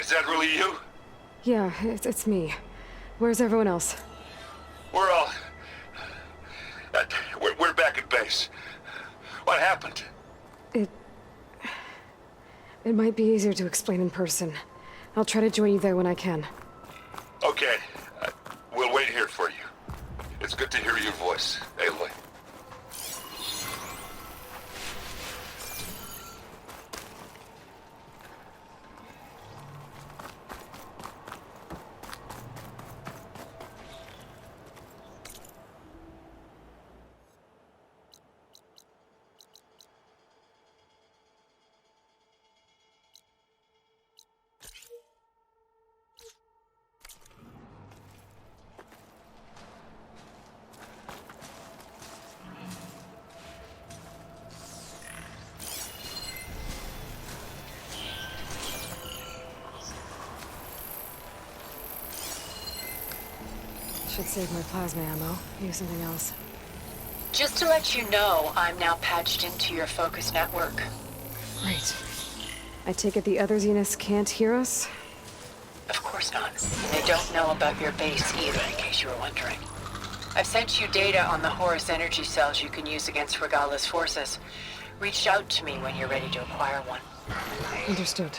Is that really you? Yeah, it's me. Where's everyone else? We're all... We're back at base. What happened? It might be easier to explain in person. I'll try to join you there when I can. Okay. We'll wait here for you. It's good to hear your voice, Aloy. Should save my plasma ammo. Use something else. Just to let you know, I'm now patched into your focus network. Right. I take it the other Zeniths can't hear us? Of course not. They don't know about your base either, in case you were wondering. I've sent you data on the Horus energy cells you can use against Regala's forces. Reach out to me when you're ready to acquire one. Understood.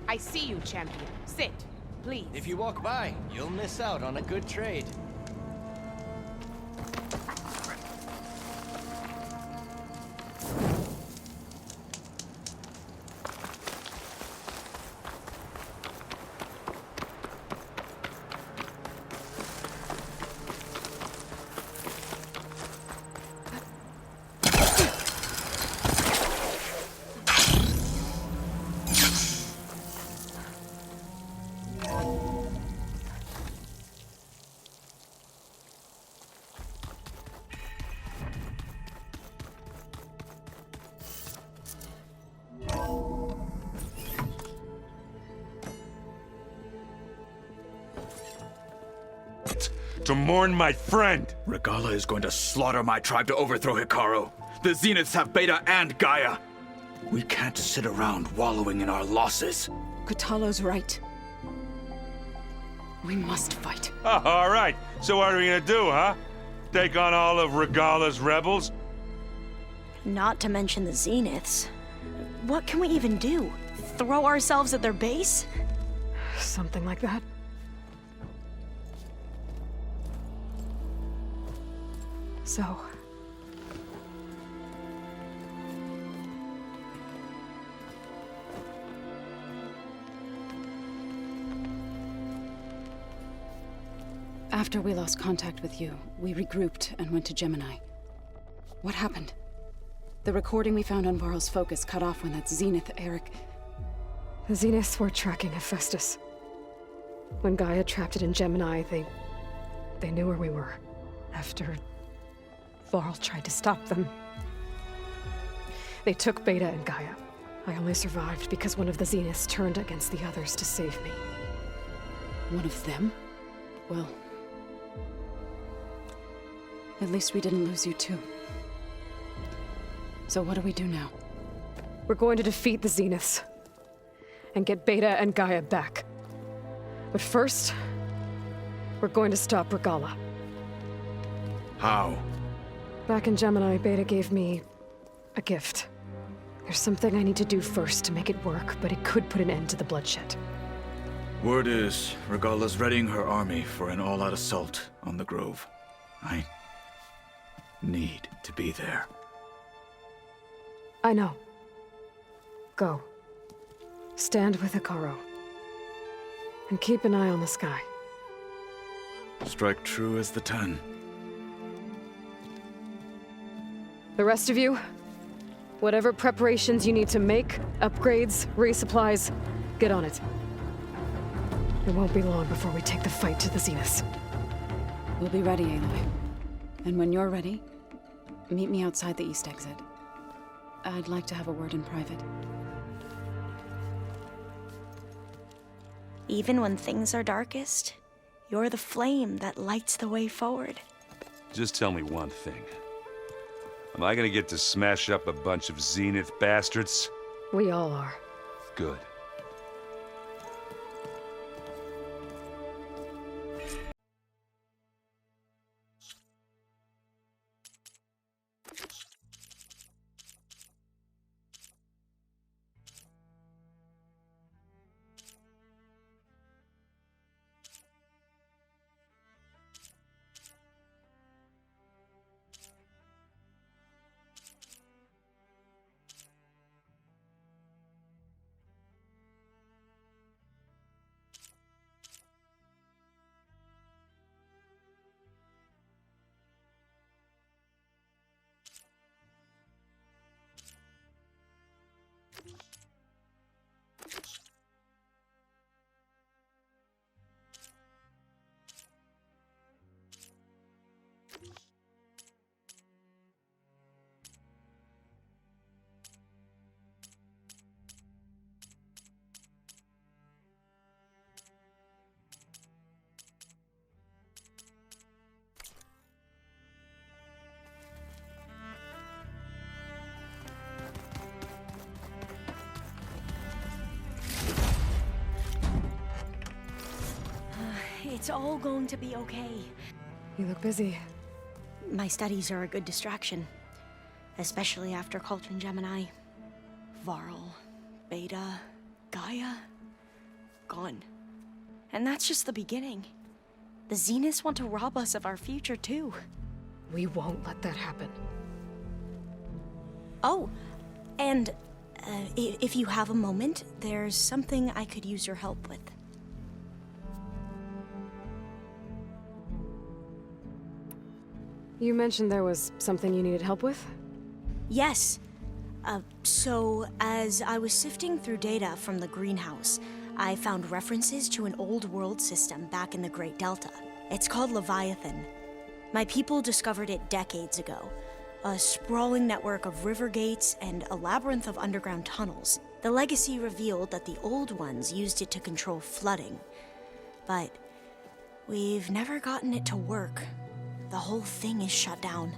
I see you, champion. Sit, please. If you walk by, you'll miss out on a good trade. To mourn my friend! Regala is going to slaughter my tribe to overthrow Hikaru. The Zeniths have Beta and Gaia. We can't sit around wallowing in our losses. Kotallo's right. We must fight. All right, so what are we gonna do, huh? Take on all of Regala's rebels? Not to mention the Zeniths. What can we even do? Throw ourselves at their base? Something like that. So... After we lost contact with you, we regrouped and went to Gemini. What happened? The recording we found on Varl's focus cut off when that Zenith, Eric... The Zeniths were tracking Hephaestus. When Gaia trapped it in Gemini, they knew where we were. After Varl tried to stop them, they took Beta and Gaia. I only survived because one of the Zeniths turned against the others to save me. One of them? Well... at least we didn't lose you too. So what do we do now? We're going to defeat the Zeniths. And get Beta and Gaia back. But first, we're going to stop Regala. How? Back in Gemini, Beta gave me a gift. There's something I need to do first to make it work, but it could put an end to the bloodshed. Word is, Regala's readying her army for an all-out assault on the Grove. I need to be there. I know. Go. Stand with Hikaru. And keep an eye on the sky. Strike true as the 10. The rest of you, whatever preparations you need to make, upgrades, resupplies, get on it. It won't be long before we take the fight to the Zeniths. We'll be ready, Aloy. And when you're ready, meet me outside the east exit. I'd like to have a word in private. Even when things are darkest, you're the flame that lights the way forward. Just tell me one thing. Am I gonna get to smash up a bunch of Zenith bastards? We all are. Good. It's all going to be okay. You look busy. My studies are a good distraction. Especially after Cauldron Gemini. Varl, Beta, Gaia, gone. And that's just the beginning. The Zeniths want to rob us of our future too. We won't let that happen. Oh, and if you have a moment, there's something I could use your help with. You mentioned there was something you needed help with? Yes. So, as I was sifting through data from the greenhouse, I found references to an old world system back in the Great Delta. It's called Leviathan. My people discovered it decades ago. A sprawling network of river gates and a labyrinth of underground tunnels. The legacy revealed that the old ones used it to control flooding. But we've never gotten it to work. The whole thing is shut down.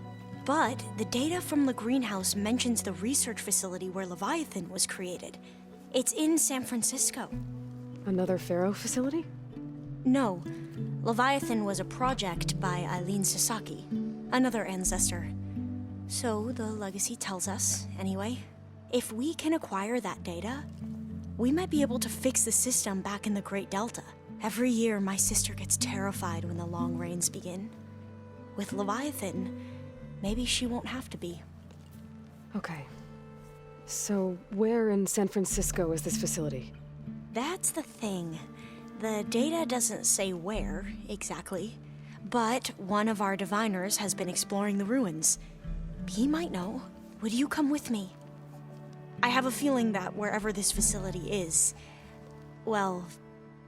But the data from the greenhouse mentions the research facility where Leviathan was created. It's in San Francisco. Another Pharaoh facility? No. Leviathan was a project by Eileen Sasaki, another ancestor. So the legacy tells us, anyway. If we can acquire that data, we might be able to fix the system back in the Great Delta. Every year, my sister gets terrified when the long rains begin. With Leviathan, maybe she won't have to be. Okay. So, where in San Francisco is this facility? That's the thing. The data doesn't say where, exactly. But one of our diviners has been exploring the ruins. He might know. Would you come with me? I have a feeling that wherever this facility is, well,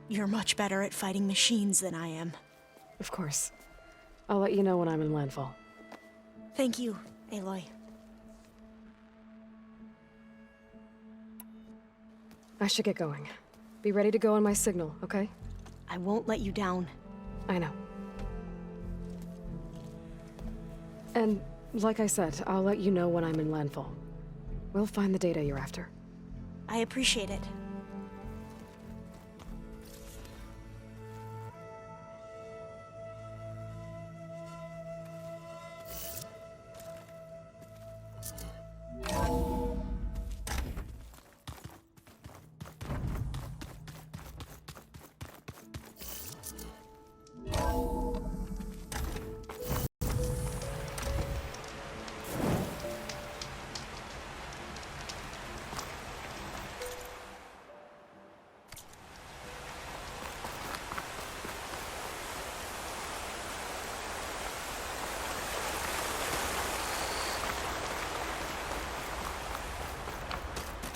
you're much better at fighting machines than I am. Of course. I'll let you know when I'm in landfall. Thank you, Aloy. I should get going. Be ready to go on my signal, okay? I won't let you down. I know. And, like I said, I'll let you know when I'm in landfall. We'll find the data you're after. I appreciate it.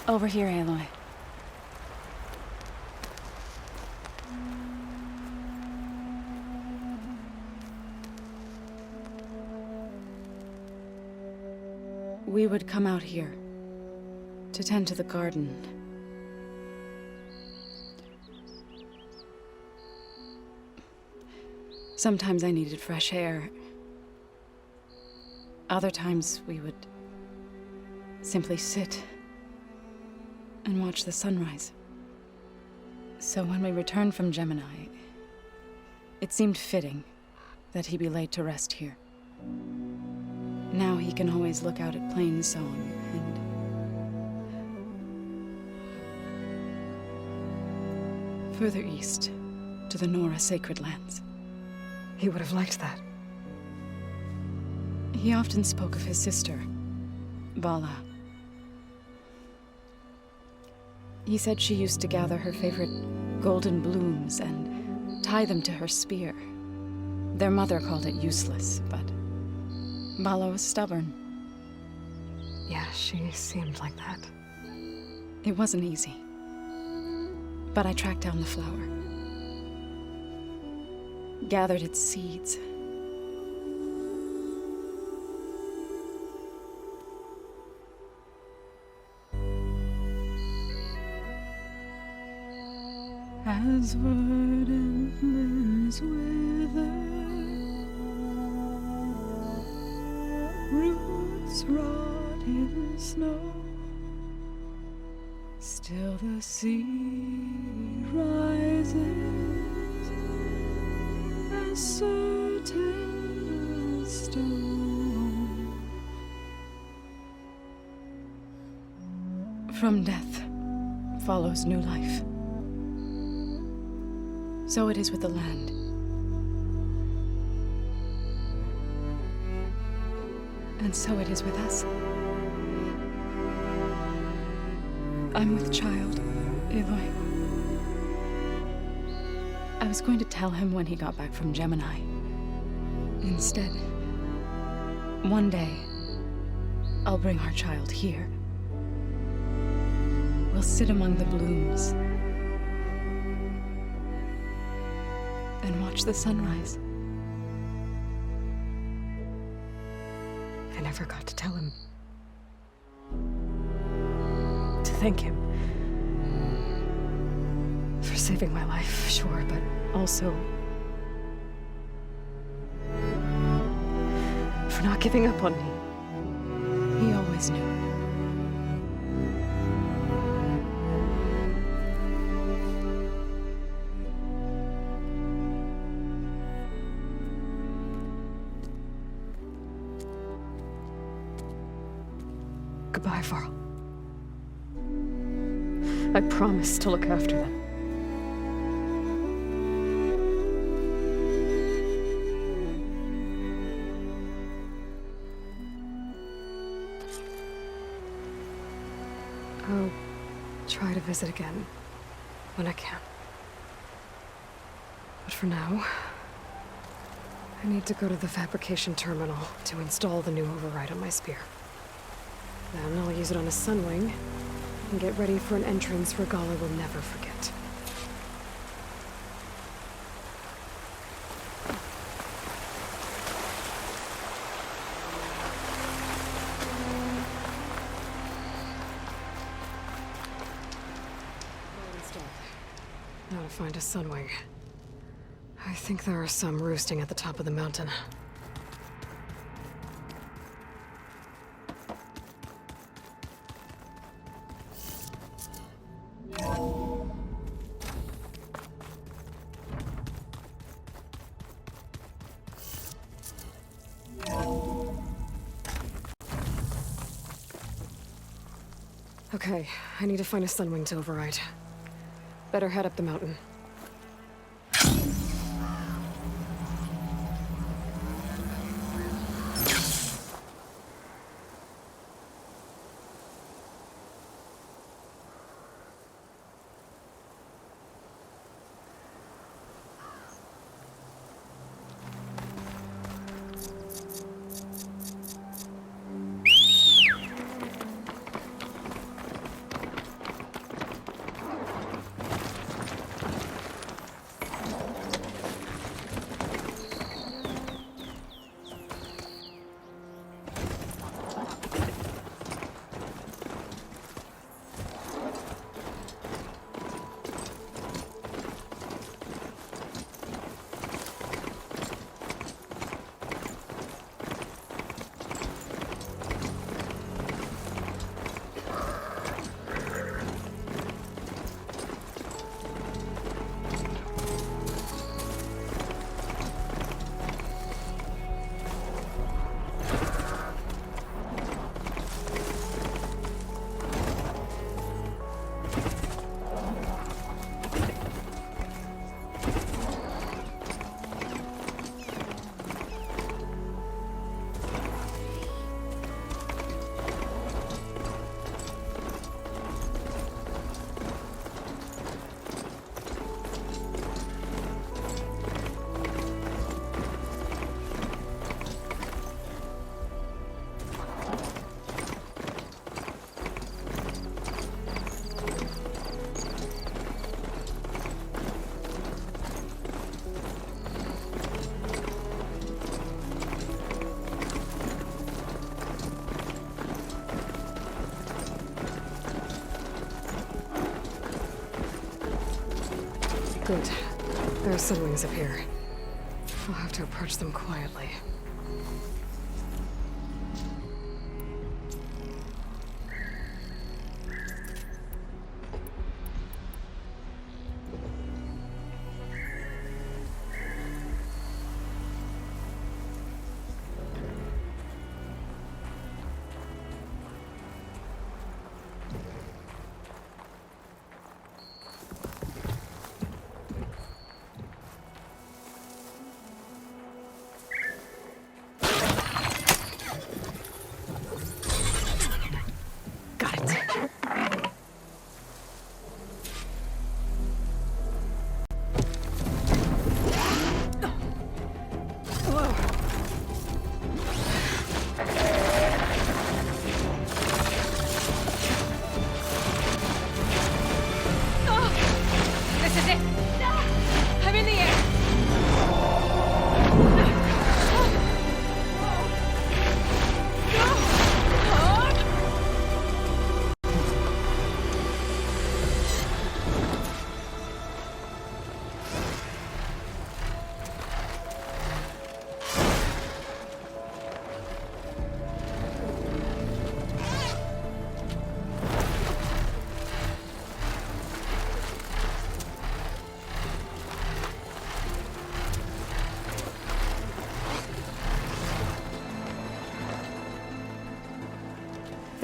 Over here, Aloy. We would come out here to tend to the garden. Sometimes I needed fresh air. Other times we would simply sit and watch the sunrise. So when we returned from Gemini, it seemed fitting that he be laid to rest here. Now he can always look out at Plain Song and further east to the Nora Sacred Lands. He would have liked that. He often spoke of his sister, Bala. He said she used to gather her favorite golden blooms and tie them to her spear. Their mother called it useless, but Bala was stubborn. Yeah, she seemed like that. It wasn't easy. But I tracked down the flower. Gathered its seeds. As verdant limbs wither, roots rot in snow, still the sea rises, as certain as stone. From death follows new life. So it is with the land. And so it is with us. I'm with child, Aloy. I was going to tell him when he got back from Gemini. Instead, one day, I'll bring our child here. We'll sit among the blooms and watch the sunrise. I never got to tell him. To thank him. For saving my life, sure, but also for not giving up on me. He always knew. Goodbye, Varl. I promise to look after them. I'll try to visit again when I can. But for now, I need to go to the fabrication terminal to install the new override on my spear. Then I'll use it on a sunwing and get ready for an entrance Regala will never forget. Now to find a sunwing. I think there are some roosting at the top of the mountain. Okay, I need to find a sunwing to override. Better head up the mountain. Good. There are sunwings up here. I'll have to approach them quietly.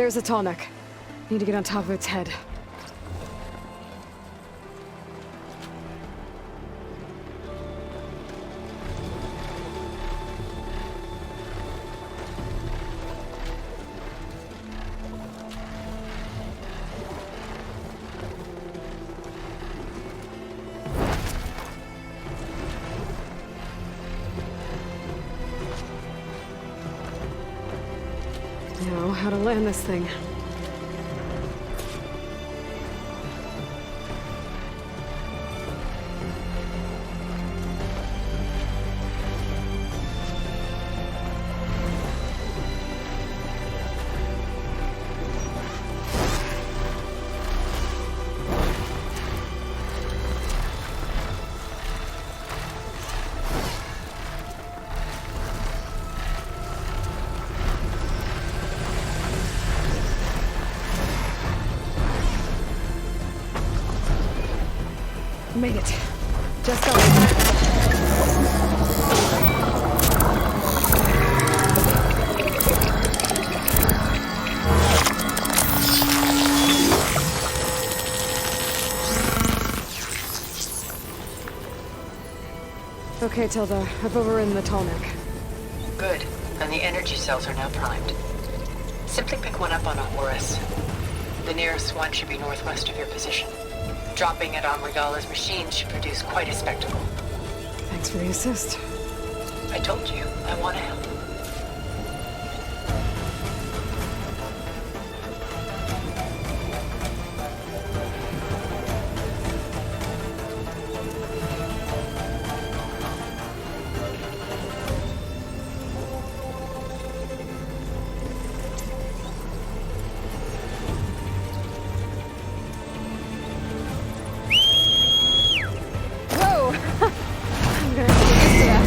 There's a tall neck. Need to get on top of its head. Now, how to land this thing. Made it. Just got it. Okay, Tilda. I've overridden the tall neck. Good. And the energy cells are now primed. Simply pick one up on a Horus. The nearest one should be northwest of your position. Dropping it on Regala's machine should produce quite a spectacle. Thanks for the assist. I told you, I want to help. Whoa! I'm gonna have to get used to that.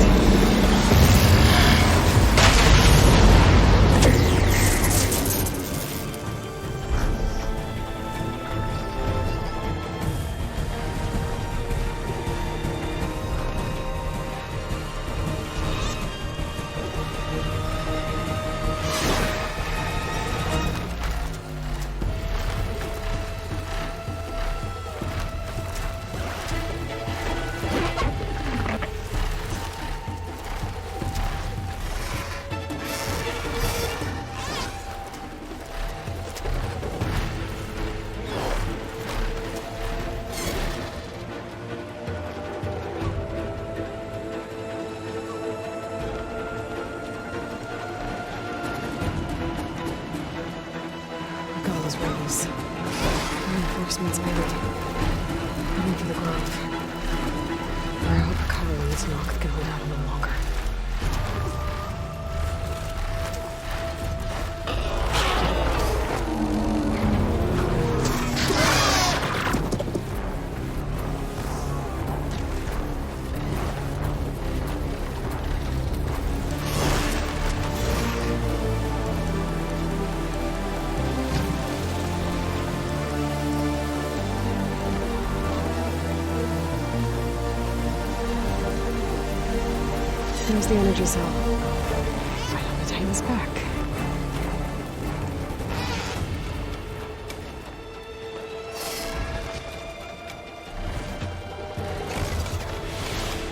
Regala's raiders. Reinforcements made it. Heading for the grove. I hope Kyle and his knock can hold out a little longer. There's the energy cell. Right on the Titan's back.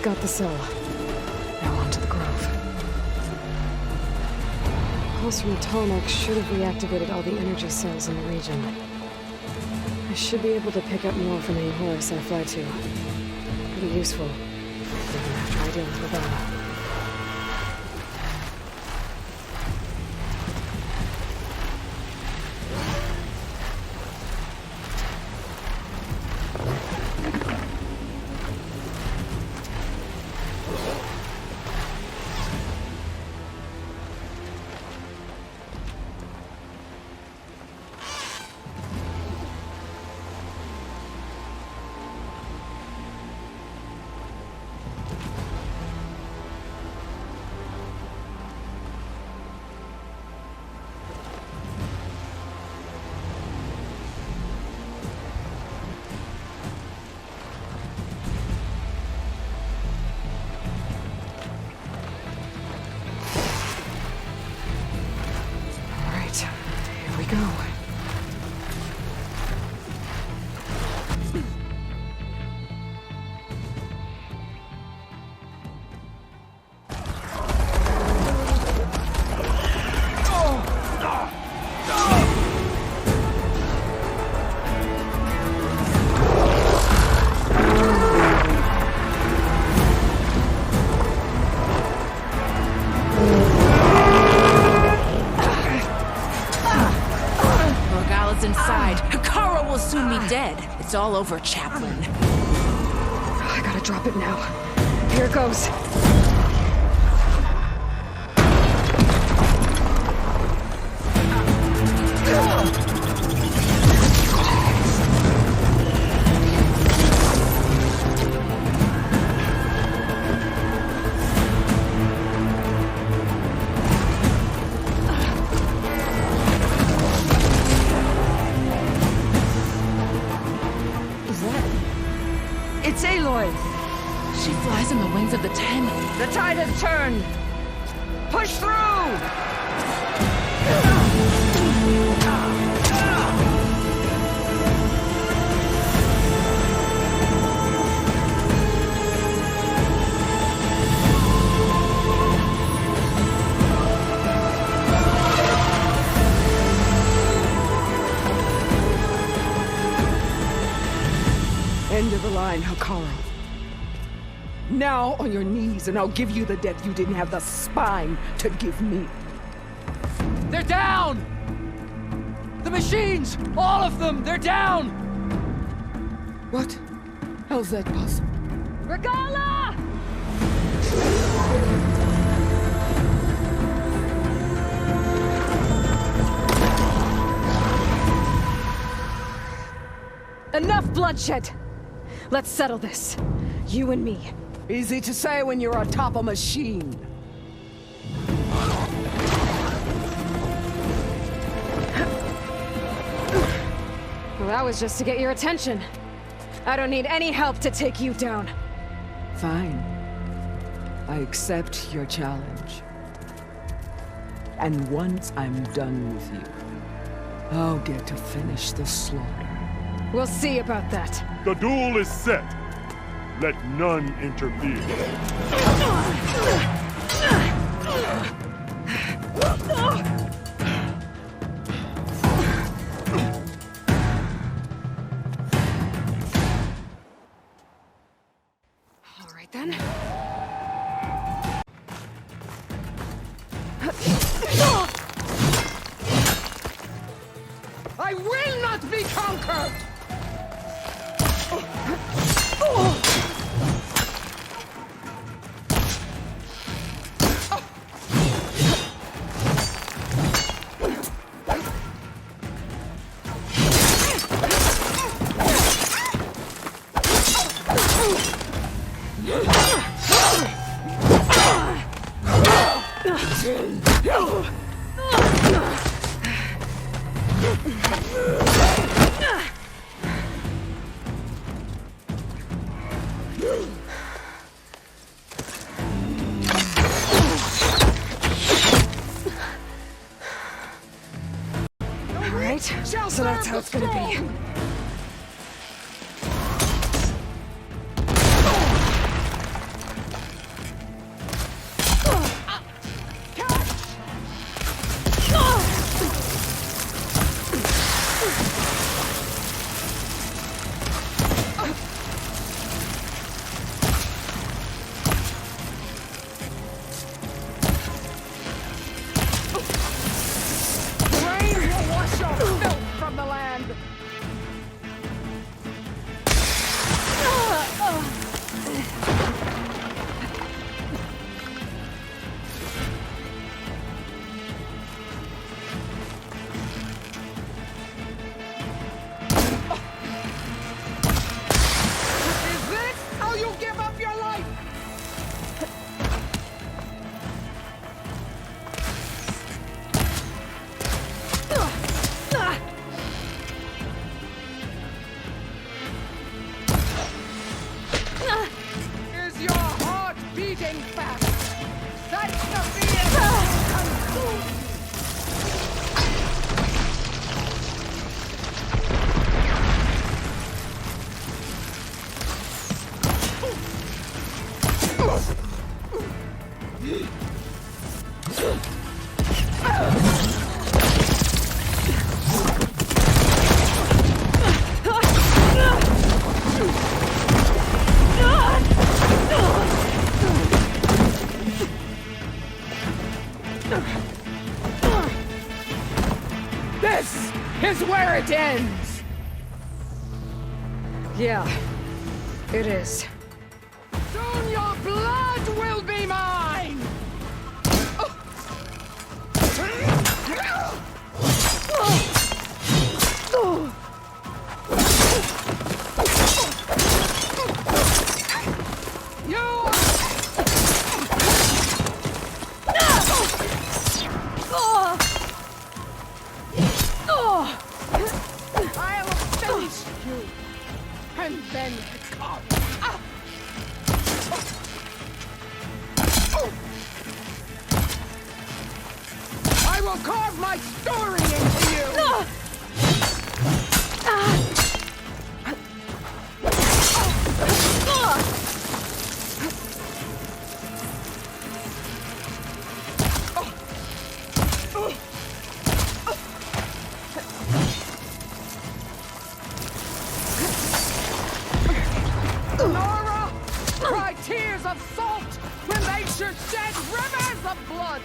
Got the cell. Now on to the grove. Pulse from the Tallneck should have reactivated all the energy cells in the region. I should be able to pick up more from any Horus I fly to. Pretty useful. Even after I deal with Regala. It's all over, Chaplain. I gotta drop it now. Here goes. It's Aloy! She flies on the wings of the Ten. The tide has turned! Push through! End of the line, Hikaru. Now on your knees, and I'll give you the death you didn't have the spine to give me. They're down! The machines! All of them! They're down! What? How's that possible? Regala! Enough bloodshed! Let's settle this. You and me. Easy to say when you're atop a machine. Well, that was just to get your attention. I don't need any help to take you down. Fine. I accept your challenge. And once I'm done with you, I'll get to finish the slaughter. We'll see about that. The duel is set. Let none interfere. All right then. I will not be conquered! All right, so that's how it's gonna be. This is where it ends! Yeah, it is. Soon your blood will be mine! I will finish you, and then come. I will carve my story into you! Nora! Cry tears of salt when they should shed rivers of blood!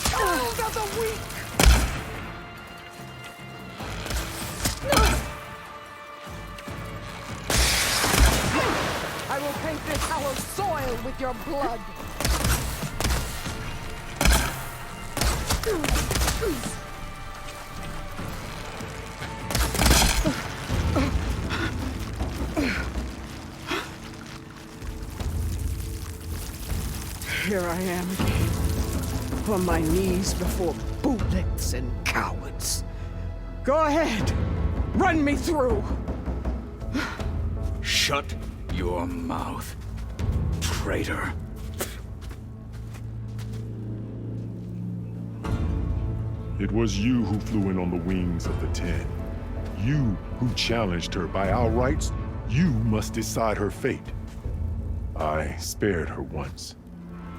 Child of the weak! I will paint this hallowed soil with your blood! Here I am again, on my knees before bullets and cowards. Go ahead, run me through! Shut your mouth, traitor. It was you who flew in on the wings of the Ten. You who challenged her by our rights. You must decide her fate. I spared her once.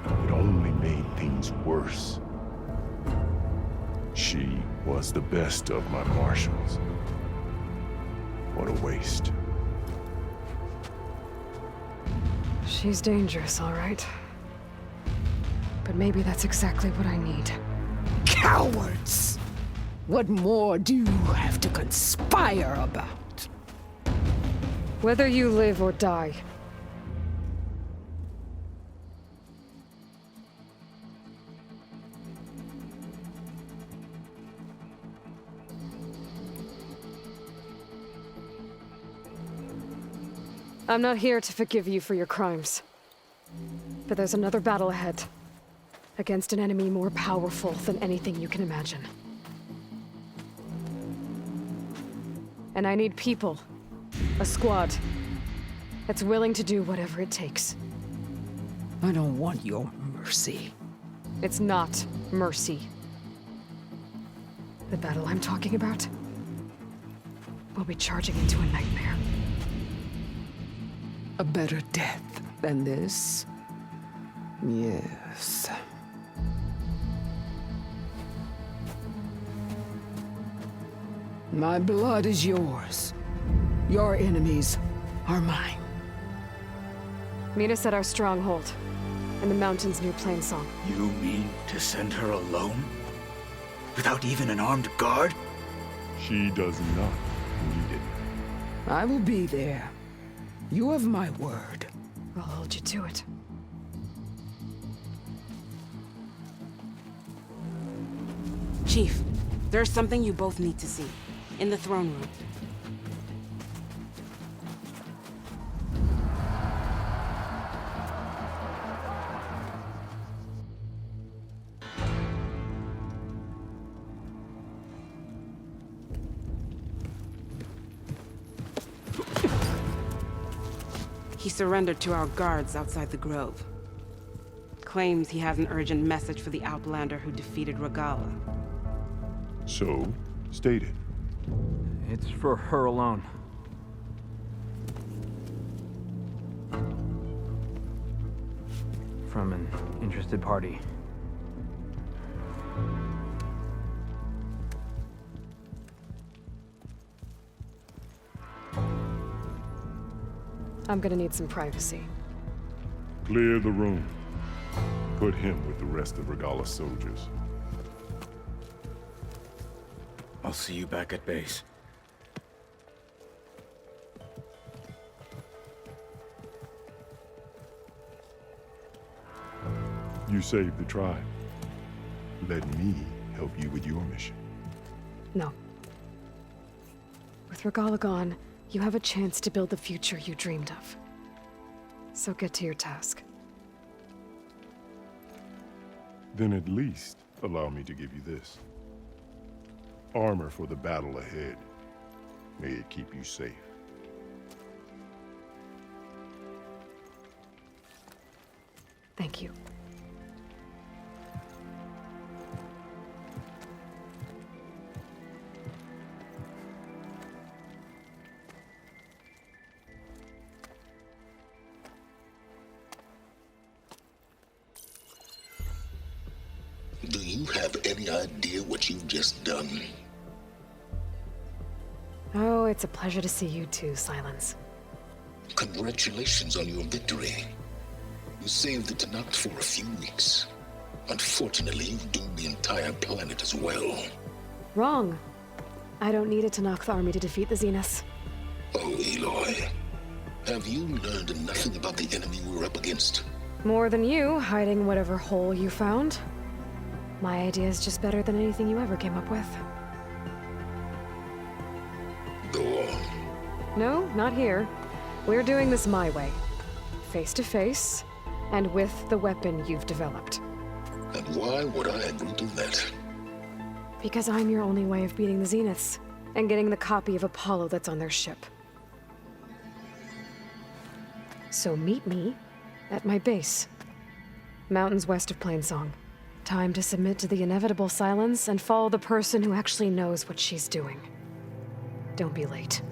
It only made things worse. She was the best of my marshals. What a waste. She's dangerous, all right. But maybe that's exactly what I need. Cowards! What more do you have to conspire about? Whether you live or die. I'm not here to forgive you for your crimes. But there's another battle ahead. Against an enemy more powerful than anything you can imagine. And I need people. A squad. That's willing to do whatever it takes. I don't want your mercy. It's not mercy. The battle I'm talking about will be charging into a nightmare. A better death than this? Yes. My blood is yours. Your enemies are mine. Meet us at our stronghold, in the mountains near Plainsong. You mean to send her alone? Without even an armed guard? She does not need it. I will be there. You have my word. I'll hold you to it. Chief, there's something you both need to see. In the throne room. He surrendered to our guards outside the grove. Claims he has an urgent message for the Outlander who defeated Regala. So, state it. It's for her alone. From an interested party. I'm gonna need some privacy. Clear the room. Put him with the rest of Regalla's soldiers. I'll see you back at base. You saved the tribe. Let me help you with your mission. No. With Regalla gone, you have a chance to build the future you dreamed of. So get to your task. Then at least allow me to give you this. Armor for the battle ahead. May it keep you safe. Thank you. Do you have any idea what you've just done? Oh, it's a pleasure to see you too, Silence. Congratulations on your victory. You saved the Tenakth for a few weeks. Unfortunately, you've doomed the entire planet as well. Wrong. I don't need a Tenakth army to defeat the Zeniths. Oh, Aloy. Have you learned nothing about the enemy we're up against? More than you, hiding whatever hole you found. My idea is just better than anything you ever came up with. Go on. No, not here. We're doing this my way. Face to face, and with the weapon you've developed. And why would I agree to that? Because I'm your only way of beating the Zeniths, and getting the copy of Apollo that's on their ship. So meet me at my base. Mountains west of Plainsong. Time to submit to the inevitable silence and follow the person who actually knows what she's doing. Don't be late.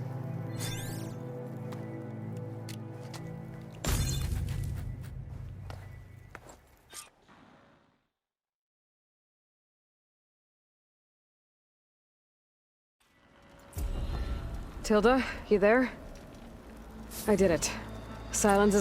Tilda, you there? I did it. Silence is